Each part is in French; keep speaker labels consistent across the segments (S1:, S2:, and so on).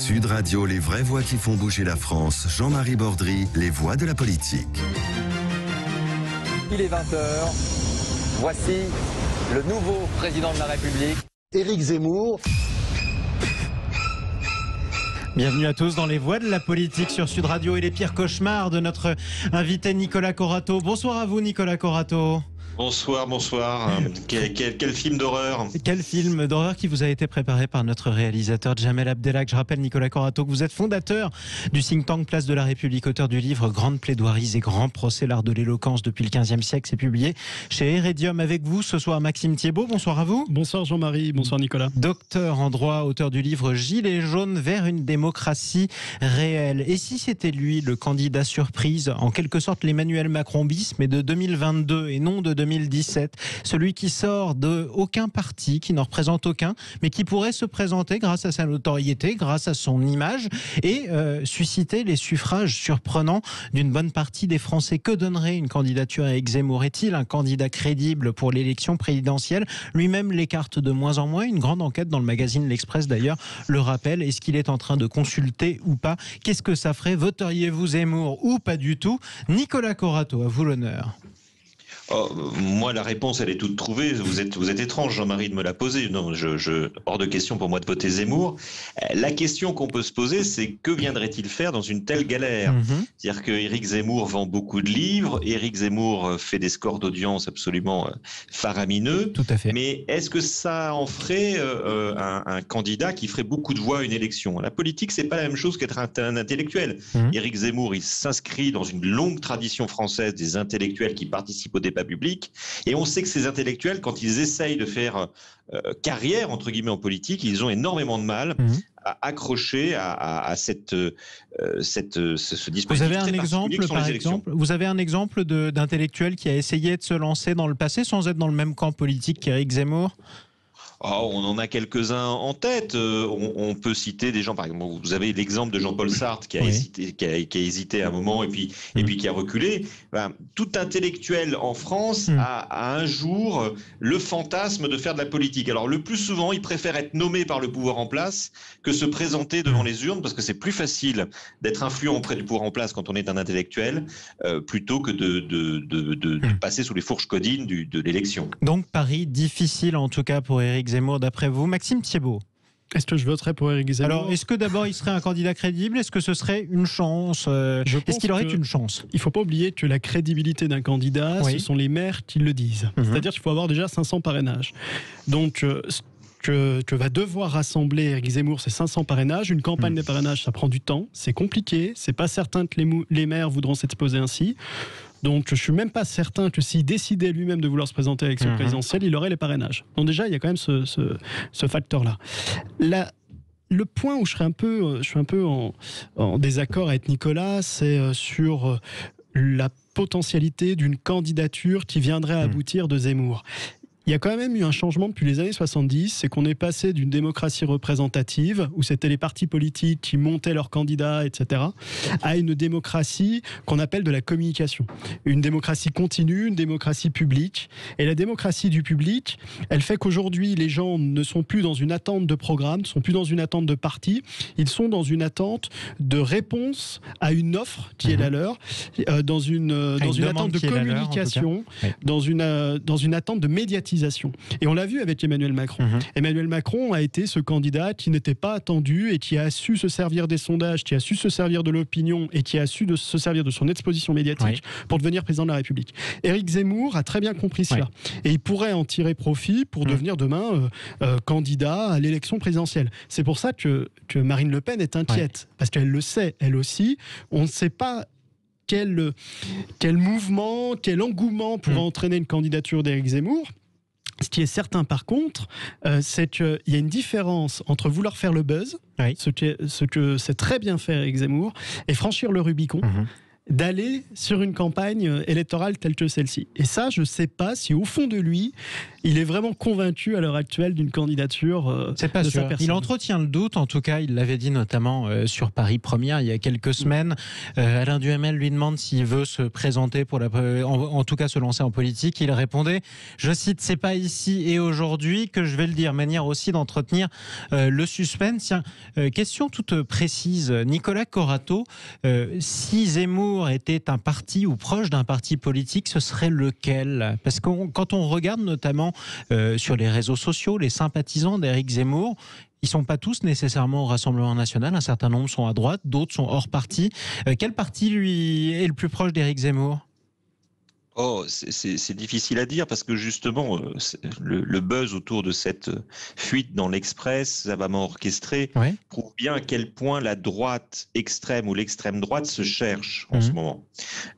S1: Sud Radio, les vraies voix qui font bouger la France. Jean-Marie Bordry, les voix de la politique.
S2: Il est 20h. Voici le nouveau président de la République, Éric Zemmour.
S3: Bienvenue à tous dans les voix de la politique sur Sud Radio et les pires cauchemars de notre invité Nicolas Corato. Bonsoir à vous Nicolas Corato.
S4: Bonsoir. Quel film d'horreur.
S3: Quel film d'horreur qui vous a été préparé par notre réalisateur Jamel Abdelak. Je rappelle Nicolas Corato que vous êtes fondateur du think tank Place de la République, auteur du livre Grandes plaidoiries et grands procès, l'art de l'éloquence depuis le XVe siècle. C'est publié chez Heredium. Avec vous ce soir Maxime Thiebaud. Bonsoir à vous.
S5: Bonsoir Jean-Marie, bonsoir Nicolas.
S3: Docteur en droit, auteur du livre Gilets jaunes vers une démocratie réelle. Et si c'était lui le candidat surprise, en quelque sorte l'Emmanuel Macron bis, mais de 2022 et non de 2017, celui qui sort de aucun parti, qui n'en représente aucun, mais qui pourrait se présenter grâce à sa notoriété, grâce à son image et susciter les suffrages surprenants d'une bonne partie des Français. Que donnerait une candidature à Éric Zemmour? Est-il un candidat crédible pour l'élection présidentielle? Lui-même l'écarte de moins en moins. Une grande enquête dans le magazine L'Express d'ailleurs le rappelle. Est-ce qu'il est en train de consulter ou pas? Qu'est-ce que ça ferait? Voteriez-vous Zemmour ou pas du tout? Nicolas Corato, à vous l'honneur.
S4: Oh, moi, la réponse, elle est toute trouvée. Vous êtes étrange, Jean-Marie, de me la poser. Non, hors de question pour moi de voter Zemmour. La question qu'on peut se poser, c'est que viendrait-il faire dans une telle galère? C'est-à-dire que Éric Zemmour vend beaucoup de livres. Éric Zemmour fait des scores d'audience absolument faramineux.
S3: Tout à fait.
S4: Mais est-ce que ça en ferait un candidat qui ferait beaucoup de voix à une élection? La politique, c'est pas la même chose qu'être un intellectuel. Éric Zemmour, il s'inscrit dans une longue tradition française des intellectuels qui participent au débat public, et on sait que ces intellectuels, quand ils essayent de faire carrière entre guillemets en politique, ils ont énormément de mal à accrocher à ce dispositif.
S3: Vous avez un exemple, par exemple, vous avez un exemple d'intellectuel qui a essayé de se lancer dans le passé sans être dans le même camp politique qu'Éric Zemmour?
S4: Oh, on en a quelques-uns en tête. On peut citer des gens, par exemple, vous avez l'exemple de Jean-Paul Sartre qui a hésité à un moment et puis qui a reculé. Tout intellectuel en France a un jour le fantasme de faire de la politique. Alors le plus souvent, il préfère être nommé par le pouvoir en place que se présenter devant les urnes, parce que c'est plus facile d'être influent auprès du pouvoir en place quand on est un intellectuel plutôt que de passer sous les fourches codines de l'élection.
S3: Donc pari difficile en tout cas pour Éric Zemmour, d'après vous. Maxime Thiebaud.
S5: Est-ce que je voterais pour Éric Zemmour?
S3: Alors, est-ce que d'abord il serait un candidat crédible? Est-ce que ce serait une chance? Est-ce qu'il aurait une chance?
S5: Il ne faut pas oublier que la crédibilité d'un candidat, ce sont les maires qui le disent. C'est-à-dire qu'il faut avoir déjà 500 parrainages. Donc, que va devoir rassembler Éric Zemmour, c'est 500 parrainages. Une campagne de parrainage, ça prend du temps, c'est compliqué. C'est pas certain que les maires voudront s'exposer ainsi. Donc, je ne suis même pas certain que s'il décidait lui-même de vouloir se présenter à l'élection présidentielle, il aurait les parrainages. Donc déjà, il y a quand même ce facteur-là. Le point où je suis un peu en désaccord avec Nicolas, c'est sur la potentialité d'une candidature qui viendrait à aboutir de Zemmour. Il y a quand même eu un changement depuis les années 70, c'est qu'on est passé d'une démocratie représentative, où c'était les partis politiques qui montaient leurs candidats, etc., à une démocratie qu'on appelle de la communication. Une démocratie continue, une démocratie publique. Et la démocratie du public, elle fait qu'aujourd'hui, les gens ne sont plus dans une attente de programme, ne sont plus dans une attente de parti, ils sont dans une attente de réponse à une offre qui est la leur, dans une attente de communication, dans une attente de médiatisation. Et on l'a vu avec Emmanuel Macron. Emmanuel Macron a été ce candidat qui n'était pas attendu et qui a su se servir des sondages, qui a su se servir de l'opinion et qui a su se servir de son exposition médiatique pour devenir président de la République. Éric Zemmour a très bien compris cela. Et il pourrait en tirer profit pour devenir demain candidat à l'élection présidentielle. C'est pour ça que Marine Le Pen est inquiète. Parce qu'elle le sait, elle aussi. On ne sait pas quel mouvement, quel engouement pourrait entraîner une candidature d'Éric Zemmour. Ce qui est certain par contre, c'est qu'il y a une différence entre vouloir faire le buzz, ce que sait très bien faire Éric Zemmour, et franchir le Rubicon, d'aller sur une campagne électorale telle que celle-ci. Et ça, je ne sais pas si au fond de lui, il est vraiment convaincu à l'heure actuelle d'une candidature
S3: c'est pas
S5: de
S3: sûr.
S5: sa personne.
S3: Il entretient le doute, en tout cas, il l'avait dit notamment sur Paris Première il y a quelques semaines. Alain Duhamel lui demande s'il veut se présenter pour en tout cas se lancer en politique. Il répondait, je cite, c'est pas ici et aujourd'hui que je vais le dire, manière aussi d'entretenir le suspense. Tiens, question toute précise, Nicolas Corato, si Zemmour était un parti ou proche d'un parti politique, ce serait lequel? Parce que quand on regarde notamment sur les réseaux sociaux, les sympathisants d'Éric Zemmour, ils ne sont pas tous nécessairement au Rassemblement national. Un certain nombre sont à droite, d'autres sont hors parti. Quel parti, lui, est le plus proche d'Éric Zemmour ?
S4: Oh, c'est difficile à dire parce que justement, le buzz autour de cette fuite dans l'Express, savamment orchestrée, prouve bien à quel point la droite extrême ou l'extrême droite se cherche en ce moment.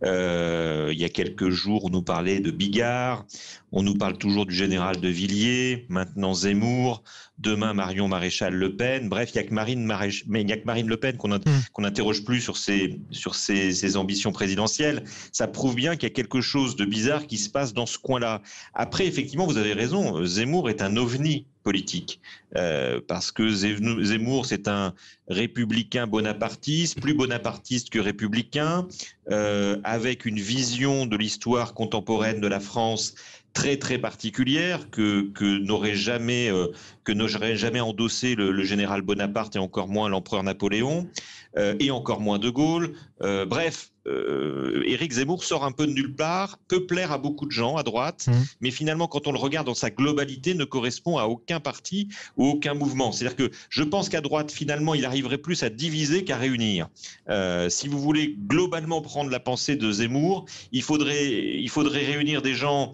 S4: Il y a quelques jours, on nous parlait de Bigard, on nous parle toujours du général de Villiers, maintenant Zemmour, demain Marion Maréchal Le Pen. Bref, il n'y a que Marine Le Pen qu'on n'interroge plus sur ses ambitions présidentielles. Ça prouve bien qu'il y a quelque chose de bizarre qui se passe dans ce coin-là. Après, effectivement, vous avez raison, Zemmour est un ovni politique, parce que Zemmour, c'est un républicain bonapartiste, plus bonapartiste que républicain, avec une vision de l'histoire contemporaine de la France très très particulière que n'aurait jamais endossé le général Bonaparte et encore moins l'empereur Napoléon et encore moins De Gaulle. Bref, Éric Zemmour sort un peu de nulle part, peut plaire à beaucoup de gens à droite, mais finalement quand on le regarde dans sa globalité ne correspond à aucun parti ou aucun mouvement. C'est-à-dire que je pense qu'à droite finalement il arriverait plus à diviser qu'à réunir. Si vous voulez globalement prendre la pensée de Zemmour, il faudrait réunir des gens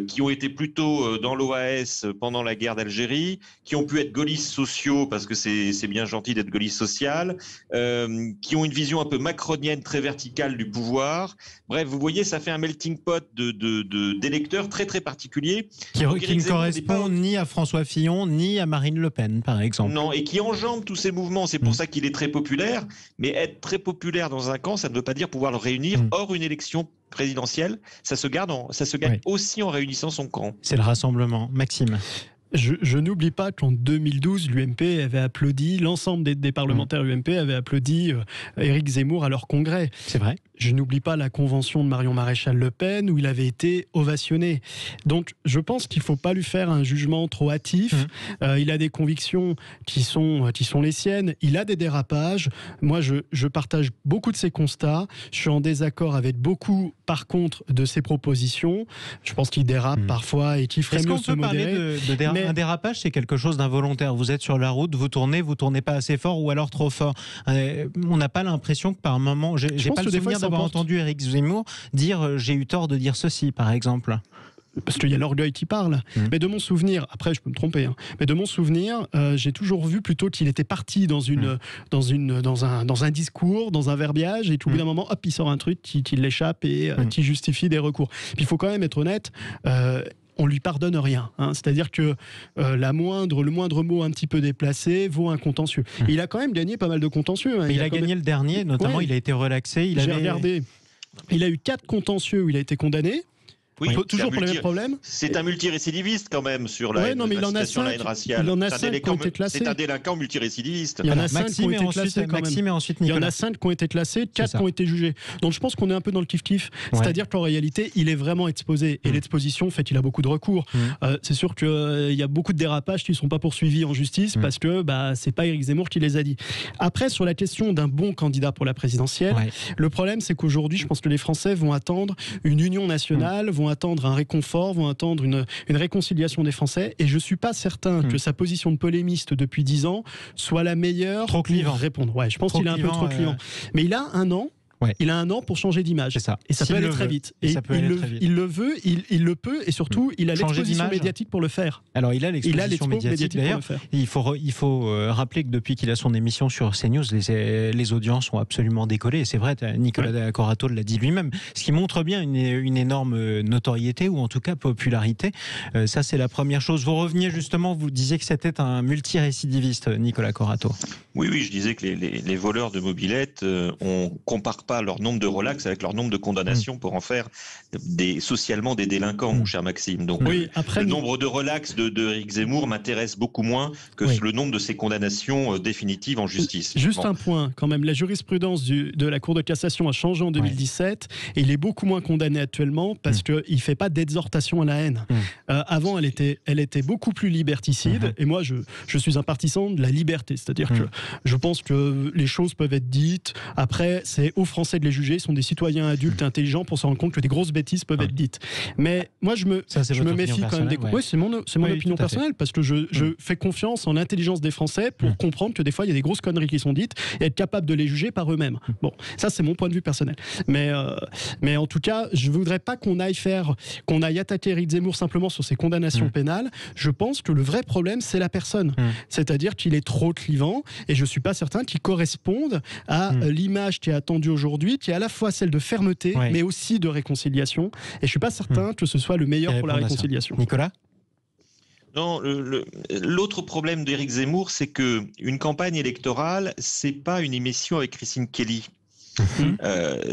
S4: qui ont été plutôt dans l'OAS pendant la guerre d'Algérie, qui ont pu être gaullistes sociaux, parce que c'est bien gentil d'être gaulliste social, qui ont une vision un peu macronienne, très verticale du pouvoir. Bref, vous voyez, ça fait un melting pot d'électeurs très très particuliers.
S3: Qui ne correspond ni à François Fillon, ni à Marine Le Pen, par exemple.
S4: Non, et qui enjambe tous ces mouvements. C'est pour ça qu'il est très populaire. Mais être très populaire dans un camp, ça ne veut pas dire pouvoir le réunir hors une élection présidentielle. Ça se gagne aussi en réunissant son camp.
S3: C'est le rassemblement. Maxime.
S5: Je n'oublie pas qu'en 2012, l'UMP avait applaudi, l'ensemble des parlementaires UMP avaient applaudi Éric Zemmour à leur congrès.
S3: C'est vrai.
S5: Je n'oublie pas la convention de Marion Maréchal Le Pen où il avait été ovationné. Donc je pense qu'il ne faut pas lui faire un jugement trop hâtif. Il a des convictions qui sont les siennes. Il a des dérapages. Moi, je partage beaucoup de ses constats. Je suis en désaccord avec beaucoup, par contre, de ses propositions. Je pense qu'il dérape parfois et qu'il ferait mieux de se modérer.
S3: Est-ce qu'on peut parler un dérapage, c'est quelque chose d'involontaire. Vous êtes sur la route, vous tournez pas assez fort ou alors trop fort. On n'a pas l'impression que par moment, j'ai pas le souvenir d'avoir entendu Éric Zemmour dire j'ai eu tort de dire ceci, par exemple.
S5: Parce qu'il y a l'orgueil qui parle. Mais de mon souvenir, après je peux me tromper, mais de mon souvenir, j'ai toujours vu plutôt qu'il était parti dans un discours, dans un verbiage, et tout au bout d'un moment, hop, il sort un truc qui l'échappe et qui justifie des recours. Puis il faut quand même être honnête. On lui pardonne rien, c'est-à-dire que le moindre mot un petit peu déplacé vaut un contentieux. Et il a quand même gagné pas mal de contentieux.
S3: Il a gagné le dernier, notamment il a été relaxé.
S5: J'ai regardé. Il a eu 4 contentieux où il a été condamné.
S4: Oui,
S5: toujours pour les mêmes problèmes.
S4: C'est un multirécidiviste quand même sur la situation de la haine raciale.
S5: Il en a 5 qui ont été classés.
S4: C'est un délinquant multirécidiviste.
S5: Il y en a 5 qui ont été classés quand même. Il y en a 5 qui ont été classés, 4 qui ont été jugés. Donc je pense qu'on est un peu dans le kiff-kiff. C'est-à-dire qu'en réalité, il est vraiment exposé. Et l'exposition, en fait, il a beaucoup de recours. C'est sûr qu'il y a beaucoup de dérapages qui ne sont pas poursuivis en justice parce que c'est pas Éric Zemmour qui les a dit. Après, sur la question d'un bon candidat pour la présidentielle, le problème, c'est qu'aujourd'hui, je pense que les Français vont attendre une union nationale, vont attendre un réconfort, vont attendre une réconciliation des Français, et je ne suis pas certain que sa position de polémiste depuis 10 ans soit la meilleure
S3: pour
S5: répondre. Je pense qu'il est un peu trop clivant. Mais il a un an. Il a un an pour changer d'image.
S3: C'est ça.
S5: Et ça peut aller très vite. Et il le veut, il le peut, et surtout, il a l'exposition médiatique pour le faire.
S3: Alors, il a l'exposition médiatique d'ailleurs. Il faut rappeler que depuis qu'il a son émission sur CNews, les audiences sont absolument décollées. Et c'est vrai, Nicolas Corato l'a dit lui-même. Ce qui montre bien une énorme notoriété, ou en tout cas popularité. Ça, c'est la première chose. Vous reveniez justement, vous disiez que c'était un multirécidiviste, Nicolas Corato.
S4: Oui, je disais que les voleurs de mobylettes ont comparti pas leur nombre de relax avec leur nombre de condamnations pour en faire socialement des délinquants, mon cher Maxime. Donc
S5: oui, après,
S4: le nombre de relax de Éric Zemmour m'intéresse beaucoup moins que le nombre de ses condamnations définitives en justice.
S5: Juste un point quand même, la jurisprudence de la Cour de cassation a changé en 2017 et il est beaucoup moins condamné actuellement parce qu'il ne fait pas d'exhortation à la haine. Avant, elle était beaucoup plus liberticide et moi je suis un partisan de la liberté, c'est-à-dire que je pense que les choses peuvent être dites, après c'est aux Français de les juger, ils sont des citoyens adultes et intelligents pour se rendre compte que des grosses bêtises peuvent être dites. Mais moi je me méfie quand même des... Oui, c'est mon opinion personnelle parce que je fais confiance en l'intelligence des Français pour comprendre que des fois il y a des grosses conneries qui sont dites et être capable de les juger par eux-mêmes. Bon, ça c'est mon point de vue personnel. Mais en tout cas, je voudrais pas qu'on aille attaquer Éric Zemmour simplement sur ses condamnations pénales. Je pense que le vrai problème c'est la personne. C'est-à-dire qu'il est trop clivant et je suis pas certain qu'il corresponde à l'image qui est attendue aujourd'hui, qui est à la fois celle de fermeté mais aussi de réconciliation. Et je suis pas certain que ce soit le meilleur pour la réconciliation.
S3: Nicolas ?
S4: Non, l'autre problème d'Éric Zemmour, c'est que une campagne électorale, c'est pas une émission avec Christine Kelly.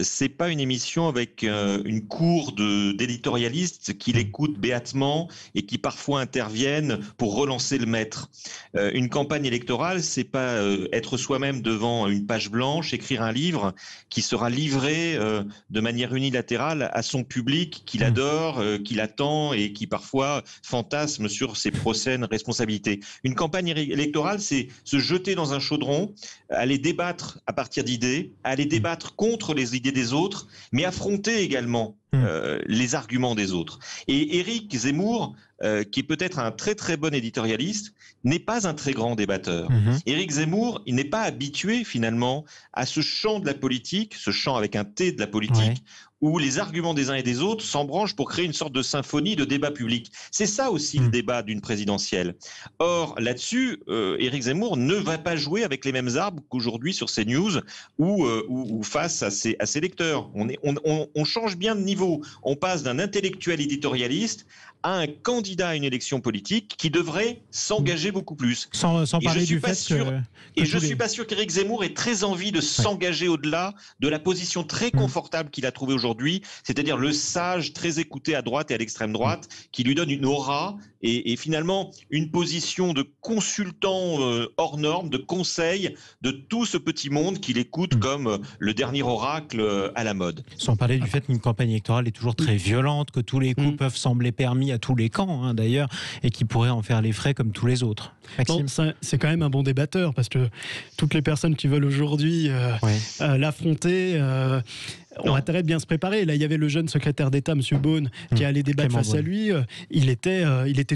S4: C'est pas une émission avec une cour d'éditorialistes qui l'écoutent béatement et qui parfois interviennent pour relancer le maître. Une campagne électorale, c'est pas être soi-même devant une page blanche, écrire un livre qui sera livré de manière unilatérale à son public qui l'adore, qui l'attend et qui parfois fantasme sur ses prochaines responsabilités. Une campagne électorale, c'est se jeter dans un chaudron, aller débattre à partir d'idées, aller débattre contre les idées des autres, mais affronter également les arguments des autres. Et Éric Zemmour, qui est peut-être un très très bon éditorialiste, n'est pas un très grand débatteur. Éric Zemmour, il n'est pas habitué finalement à ce champ de la politique, ce champ avec un T de la politique, où les arguments des uns et des autres s'embranchent pour créer une sorte de symphonie de débat public. C'est ça aussi le débat d'une présidentielle. Or, là-dessus, Éric Zemmour ne va pas jouer avec les mêmes arbres qu'aujourd'hui sur CNews ou face à ses lecteurs. On change bien de niveau. On passe d'un intellectuel éditorialiste à un candidat à une élection politique qui devrait s'engager beaucoup plus.
S3: Sans parler du fait que...
S4: Et je ne suis pas sûr qu'Éric Zemmour ait très envie de s'engager au-delà de la position très confortable qu'il a trouvée aujourd'hui, c'est-à-dire le sage très écouté à droite et à l'extrême droite, qui lui donne une aura et finalement une position de consultant hors norme, de conseil de tout ce petit monde qu'il écoute comme le dernier oracle à la mode.
S3: Sans parler du fait qu'une campagne électorale est toujours très violente, que tous les coups peuvent sembler permis à tous les camps d'ailleurs, et qui pourrait en faire les frais comme tous les autres. Maxime ?
S5: Bon, c'est quand même un bon débatteur, parce que toutes les personnes qui veulent aujourd'hui l'affronter ont intérêt de bien se préparer. Là, il y avait le jeune secrétaire d'État, M. Beaune, qui allait débattre face à lui. Il était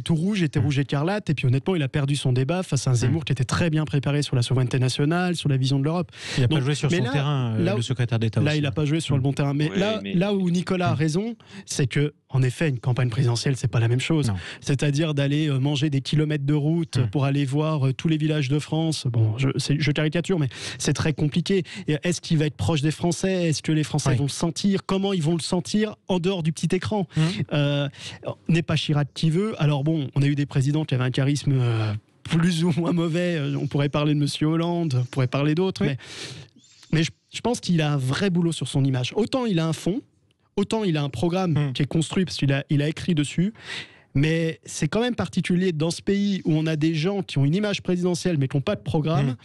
S5: tout rouge, il était rouge écarlate, et puis honnêtement, il a perdu son débat face à un Zemmour qui était très bien préparé sur la souveraineté nationale, sur la vision de l'Europe.
S3: Il n'a pas joué sur son terrain, le secrétaire d'État.
S5: Là, il n'a pas joué sur le bon terrain. Mais là où Nicolas a raison, c'est que en effet, une campagne présidentielle, c'est pas la même chose. C'est-à-dire d'aller manger des kilomètres de route pour aller voir tous les villages de France. Bon, je caricature, mais c'est très compliqué. Est-ce qu'il va être proche des Français ? Est-ce que les Français vont le sentir ? Comment ils vont le sentir en dehors du petit écran ? N'est pas Chirac qui veut. Alors bon, on a eu des présidents qui avaient un charisme plus ou moins mauvais. On pourrait parler de M. Hollande, on pourrait parler d'autres. Mais je pense qu'il a un vrai boulot sur son image. Autant il a un fond, autant il a un programme qui est construit parce qu'il a écrit dessus. Mais c'est quand même particulier dans ce pays où on a des gens qui ont une image présidentielle mais qui n'ont pas de programme,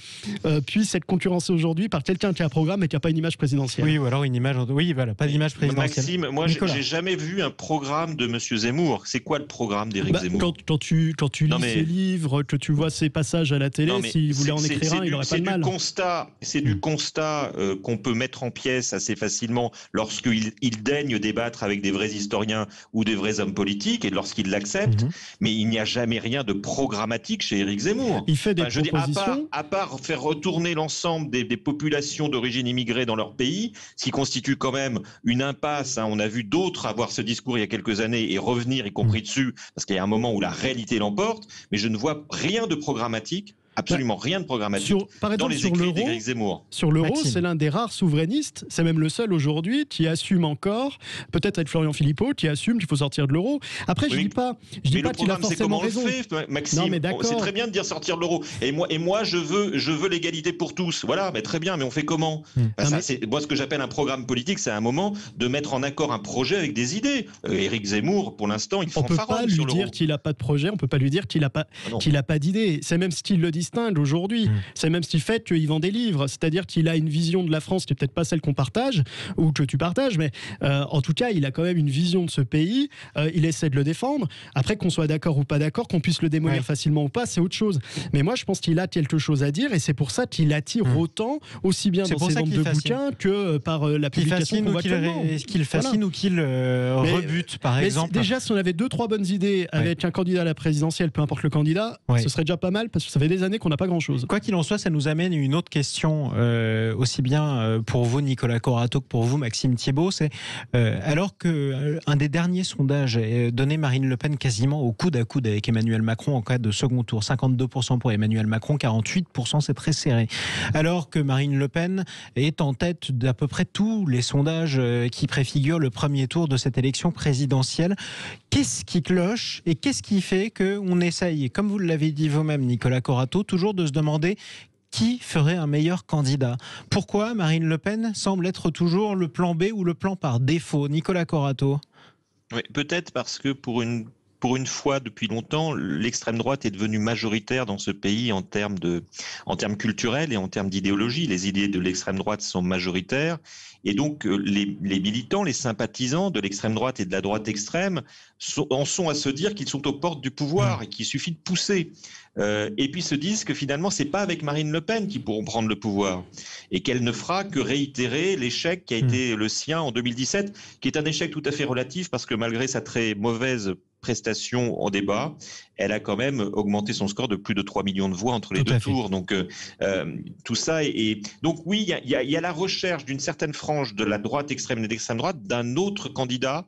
S5: puissent être concurrencés aujourd'hui par quelqu'un qui a un programme et qui n'a pas une image présidentielle.
S3: Oui, ou alors une image. Oui, voilà, pas d'image présidentielle.
S4: Maxime, moi, j'ai jamais vu un programme de M. Zemmour. C'est quoi le programme d'Éric Zemmour ?
S5: Quand tu lis ses livres, que tu vois ses passages à la télé, s'il voulait en écrire un, il n'aurait pas de mal.
S4: C'est du constat qu'on peut mettre en pièces assez facilement lorsqu'il daigne débattre avec des vrais historiens ou des vrais hommes politiques et lorsqu'il l'accepte. Mais il n'y a jamais rien de programmatique chez Éric Zemmour.
S5: Il fait des propositions.
S4: À part faire retourner l'ensemble des populations d'origine immigrée dans leur pays, ce qui constitue quand même une impasse. On a vu d'autres avoir ce discours il y a quelques années et revenir y compris dessus, parce qu'il y a un moment où la réalité l'emporte. Mais je ne vois rien de programmatique Absolument rien de programmatique dans les écrits d'Éric Zemmour.
S5: Sur l'euro, c'est l'un des rares souverainistes, c'est même le seul aujourd'hui qui assume encore, peut-être avec Florian Philippot, qui assume qu'il faut sortir de l'euro. Après, je dis pas qu'il a forcément raison.
S4: Maxime, non, mais c'est très bien de dire sortir de l'euro. Et moi, je veux l'égalité pour tous. Voilà, mais très bien, mais on fait comment ? Moi, ce que j'appelle un programme politique, c'est un moment de mettre en accord un projet avec des idées. Éric Zemmour, pour l'instant, il fanfaronne sur l'euro.
S5: On peut pas lui dire qu'il n'a pas de projet, on peut pas lui dire qu'il n'a pas d'idée. C'est même ce qu'il le distingue aujourd'hui. C'est même ce qui fait qu'il vend des livres. C'est-à-dire qu'il a une vision de la France qui n'est peut-être pas celle qu'on partage, ou que tu partages, mais en tout cas, il a quand même une vision de ce pays. Il essaie de le défendre. Après, qu'on soit d'accord ou pas d'accord, qu'on puisse le démolir facilement ou pas, c'est autre chose. Mais moi, je pense qu'il a quelque chose à dire, et c'est pour ça qu'il attire autant, aussi bien dans ses ventes de bouquins que par la publication qu'on voit actuellement.
S3: Qu'il fascine ou qu'il rebute, par exemple.
S5: Déjà, si on avait 2-3 bonnes idées avec un candidat à la présidentielle, peu importe le candidat, ce serait déjà pas mal, parce que ça fait des années qu'on n'a pas grand-chose.
S3: Quoi qu'il en soit, ça nous amène une autre question, aussi bien pour vous, Nicolas Corato, que pour vous, Maxime Thiébaut. C'est alors qu'un des derniers sondages donnait Marine Le Pen quasiment au coude à coude avec Emmanuel Macron en cas de second tour. 52% pour Emmanuel Macron, 48%, c'est très serré. Alors que Marine Le Pen est en tête d'à peu près tous les sondages qui préfigurent le premier tour de cette élection présidentielle. Qu'est-ce qui cloche et qu'est-ce qui fait qu'on essaye, comme vous l'avez dit vous-même, Nicolas Corato, toujours de se demander qui ferait un meilleur candidat? Pourquoi Marine Le Pen semble être toujours le plan B ou le plan par défaut? Nicolas Corato.
S4: Oui, peut-être parce que pour une fois depuis longtemps, l'extrême droite est devenue majoritaire dans ce pays en termes culturels et en termes d'idéologie. Les idées de l'extrême droite sont majoritaires. Et donc, les militants, les sympathisants de l'extrême droite et de la droite extrême en sont à se dire qu'ils sont aux portes du pouvoir et qu'il suffit de pousser. Et puis se disent que finalement, c'est pas avec Marine Le Pen qu'ils pourront prendre le pouvoir et qu'elle ne fera que réitérer l'échec qui a été le sien en 2017, qui est un échec tout à fait relatif parce que malgré sa très mauvaise prestation en débat, elle a quand même augmenté son score de plus de 3 millions de voix entre les deux tours. Donc tout ça donc oui, il y a la recherche d'une certaine frange de la droite extrême et de l'extrême droite d'un autre candidat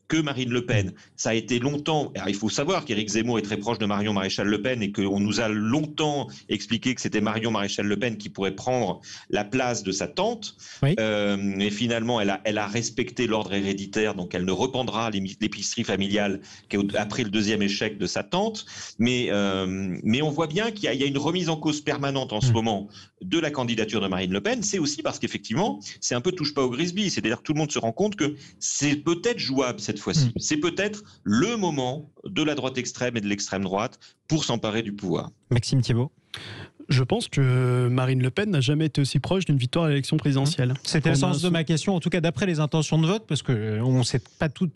S4: que Marine Le Pen. Ça a été longtemps... Alors, il faut savoir qu'Éric Zemmour est très proche de Marion Maréchal Le Pen et qu'on nous a longtemps expliqué que c'était Marion Maréchal Le Pen qui pourrait prendre la place de sa tante. Oui. Et finalement, elle a respecté l'ordre héréditaire, donc elle ne reprendra l'épicerie familiale qu'après le deuxième échec de sa tante. Mais on voit bien qu'il y a une remise en cause permanente en ce moment de la candidature de Marine Le Pen. C'est aussi parce qu'effectivement, c'est un peu touche pas au Grisby. C'est-à-dire que tout le monde se rend compte que c'est peut-être jouable cette fois-ci. C'est peut-être le moment de la droite extrême et de l'extrême droite pour s'emparer du pouvoir.
S3: Maxime Thiébaut.
S5: Je pense que Marine Le Pen n'a jamais été aussi proche d'une victoire à l'élection présidentielle.
S3: C'était le sens de ma question, en tout cas d'après les intentions de vote, parce qu'on ne sait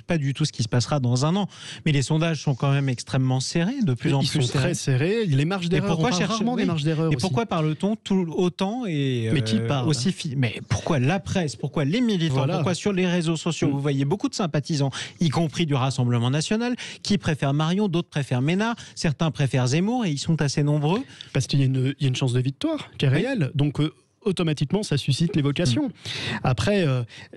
S3: pas du tout ce qui se passera dans un an. Mais les sondages sont quand même extrêmement serrés, de plus en plus serrés.
S5: Ils sont très serrés, les marges d'erreur, on parle rarement des marges d'erreur.
S3: Et pourquoi parle-t-on autant et
S5: mais qui parle
S3: aussi Mais pourquoi la presse, pourquoi les militants, pourquoi sur les réseaux sociaux vous voyez beaucoup de sympathisants, y compris du Rassemblement National, qui préfèrent Marion, d'autres préfèrent Ménard, certains préfèrent Zemmour, et ils sont assez nombreux.
S5: Parce qu'il y a une chance de victoire qui est réelle. Donc automatiquement, ça suscite les vocations. Après,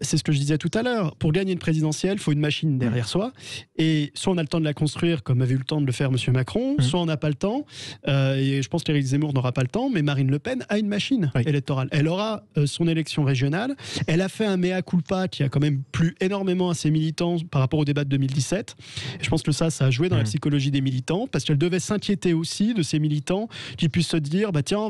S5: c'est ce que je disais tout à l'heure. Pour gagner une présidentielle, il faut une machine derrière soi. Et soit on a le temps de la construire, comme avait eu le temps de le faire M. Macron, soit on n'a pas le temps. Et je pense qu'Éric Zemmour n'aura pas le temps, mais Marine Le Pen a une machine électorale. Elle aura son élection régionale. Elle a fait un mea culpa qui a quand même plu énormément à ses militants par rapport au débat de 2017. Et je pense que ça a joué dans la psychologie des militants, parce qu'elle devait s'inquiéter aussi de ces militants qui puissent se dire, bah tiens, on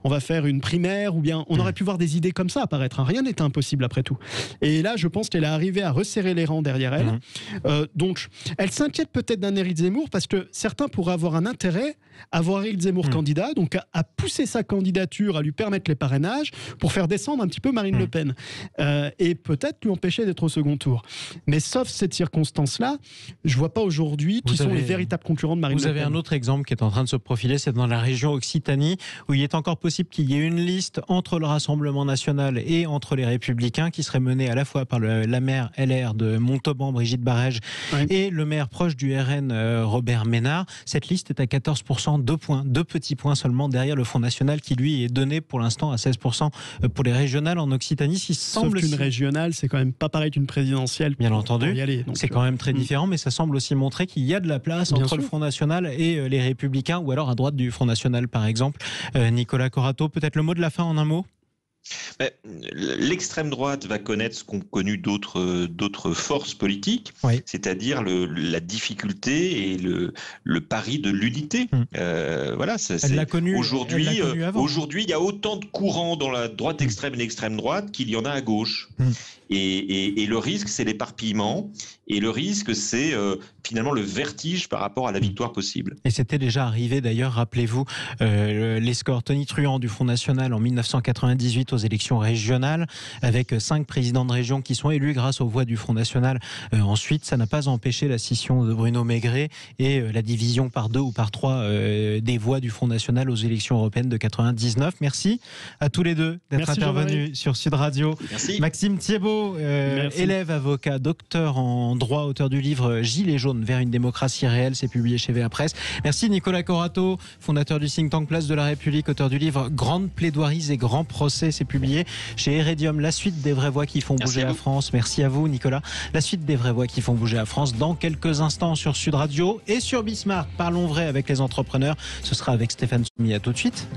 S5: va faire une primaire, ou bien on aurait pu voir des idées comme ça apparaître. Rien n'était impossible après tout. Et là, je pense qu'elle est arrivée à resserrer les rangs derrière elle. Donc, elle s'inquiète peut-être d'un Éric Zemmour parce que certains pourraient avoir un intérêt à voir Éric Zemmour candidat, donc à pousser sa candidature, à lui permettre les parrainages pour faire descendre un petit peu Marine Le Pen et peut-être lui empêcher d'être au second tour. Mais sauf cette circonstance-là, je vois pas aujourd'hui qui sont les véritables concurrents de Marine Le Pen.
S3: Vous avez un autre exemple qui est en train de se profiler, c'est dans la région Occitanie, où il est encore possible qu'il y ait une liste entre le Rassemblement National et entre les Républicains qui serait menée à la fois par la maire LR de Montauban, Brigitte Barège, et le maire proche du RN, Robert Ménard. Cette liste est à 14% 16%, 2 points, 2 petits points seulement derrière le Front National qui lui est donné pour l'instant à 16% pour les régionales en Occitanie.
S5: Sauf qu'une régionale, c'est quand même pas pareil qu'une présidentielle.
S3: Bien entendu, c'est quand même très différent, mais ça semble aussi montrer qu'il y a de la place entre le Front National et les Républicains, ou alors à droite du Front National par exemple. Nicolas Corato, peut-être le mot de la fin en un mot ?
S4: L'extrême droite va connaître ce qu'ont connu d'autres forces politiques, c'est-à-dire la difficulté et le pari de l'unité. Voilà,
S3: elle l'a connu.
S4: Aujourd'hui, il y a autant de courants dans la droite extrême et l'extrême droite qu'il y en a à gauche. Et le risque, c'est l'éparpillement. Et le risque, c'est finalement le vertige par rapport à la victoire possible.
S3: Et c'était déjà arrivé d'ailleurs, rappelez-vous, les scores Tony Truant du Front National en 1998 aux élections régionales, avec 5 présidents de région qui sont élus grâce aux voix du Front National. Ensuite, ça n'a pas empêché la scission de Bruno Maigret et la division par 2 ou par 3 des voix du Front National aux élections européennes de 99. Merci à tous les deux d'être intervenus sur Sud Radio.
S4: Merci.
S3: Maxime Thiebaud, élève, avocat, docteur en droit, auteur du livre Gilets jaunes vers une démocratie réelle, c'est publié chez VA Presse. Merci Nicolas Corato, fondateur du think tank Place de la République, auteur du livre Grandes plaidoiries et grands procès, c'est publié chez Heredium. La suite des vraies voix qui font bouger la France. Merci à vous Nicolas. La suite des vraies voix qui font bouger la France dans quelques instants sur Sud Radio et sur Bismarck. Parlons vrai avec les entrepreneurs. Ce sera avec Stéphane Soumy. À tout de suite.